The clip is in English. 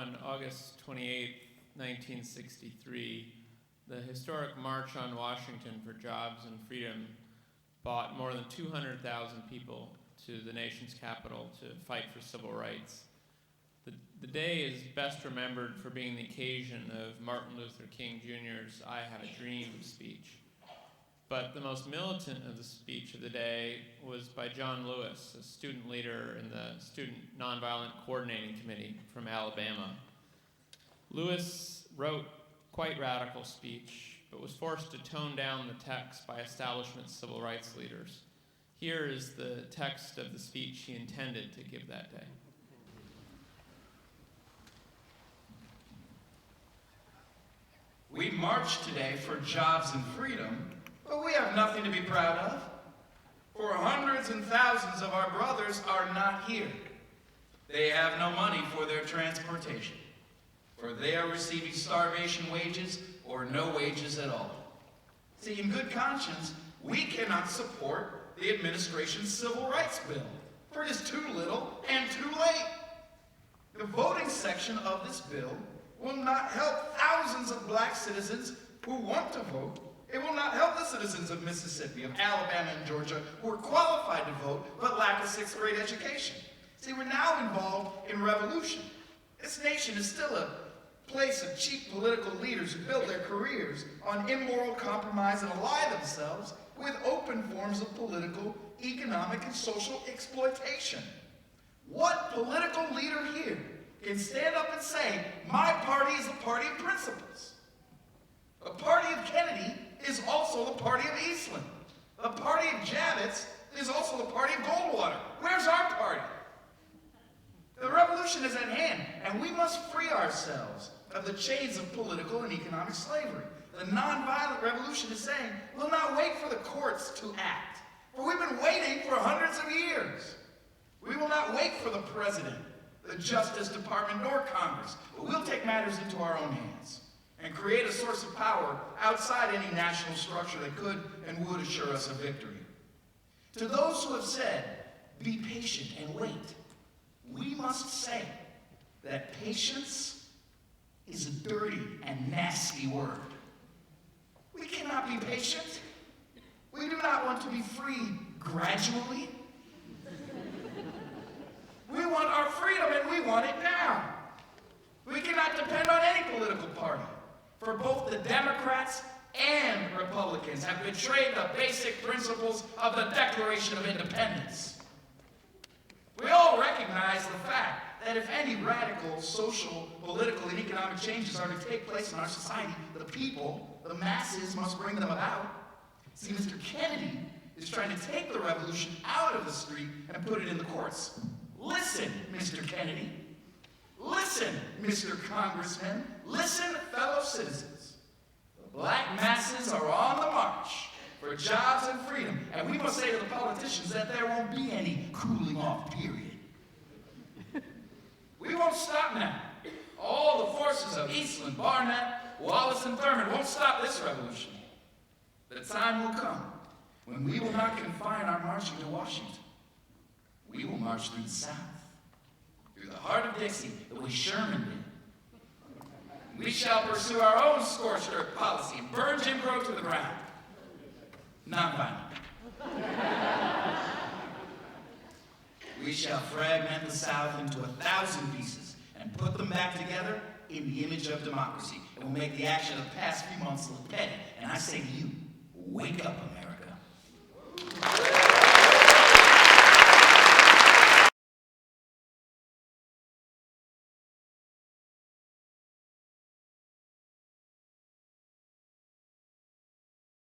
On August 28, 1963, the historic March on Washington for Jobs and Freedom brought more than 200,000 people to the nation's capital to fight for civil rights. The day is best remembered for being the occasion of Martin Luther King Jr.'s I Have a Dream speech. But the most militant of the speech of the day was by John Lewis, a student leader in the Student Nonviolent Coordinating Committee from Alabama. Lewis wrote quite radical speech, but was forced to tone down the text by establishment civil rights leaders. Here is the text of the speech he intended to give that day. We march today for jobs and freedom, but we have nothing to be proud of. For hundreds and thousands of our brothers are not here. They have no money for their transportation, for they are receiving starvation wages or no wages at all. See, in good conscience, we cannot support the administration's civil rights bill, for it is too little and too late. The voting section of this bill will not help thousands of black citizens who want to vote. It will not help the citizens of Mississippi, of Alabama, and Georgia who are qualified to vote but lack a sixth grade education. See, we're now involved in revolution. This nation is still a place of cheap political leaders who build their careers on immoral compromise and ally themselves with open forms of political, economic, and social exploitation. What political leader here can stand up and say, my party is the party of principles? The party of Kennedy is also the party of Eastland. The party of Javits is also the party of Goldwater. Where's our party? The revolution is at hand, and we must free ourselves of the chains of political and economic slavery. The nonviolent revolution is saying, we'll not wait for the courts to act, for we've been waiting for hundreds of years. We will not wait for the president, the Justice Department, nor Congress, but we'll take matters into our own hands and create a source of power outside any national structure that could and would assure us a victory. To those who have said, be patient and wait, we must say that patience is a dirty and nasty word. We cannot be patient. We do not want to be free gradually. We want our freedom and we want it now. We cannot depend on any political party, for both the Democrats and Republicans have betrayed the basic principles of the Declaration of Independence. We all recognize the fact that if any radical social, political, and economic changes are to take place in our society, the people, the masses, must bring them about. See, Mr. Kennedy is trying to take the revolution out of the street and put it in the courts. Listen, Mr. Kennedy. Listen, Mr. Congressman. Listen, fellow citizens. The black masses are on the march for jobs and freedom, and we must say to the politicians that there won't be any cooling off period. We won't stop now. All the forces of Eastland, Barnett, Wallace, and Thurman won't stop this revolution. The time will come when we will not confine our marching to Washington. We will march through the South, through the heart of Dixie, the way Sherman did. We shall pursue our own scorched earth policy and burn Jim Crow to the ground. Nonviolent. We shall fragment the South into 1,000 pieces and put them back together in the image of democracy. It will make the action of the past few months look petty. And I say to you, wake up, America.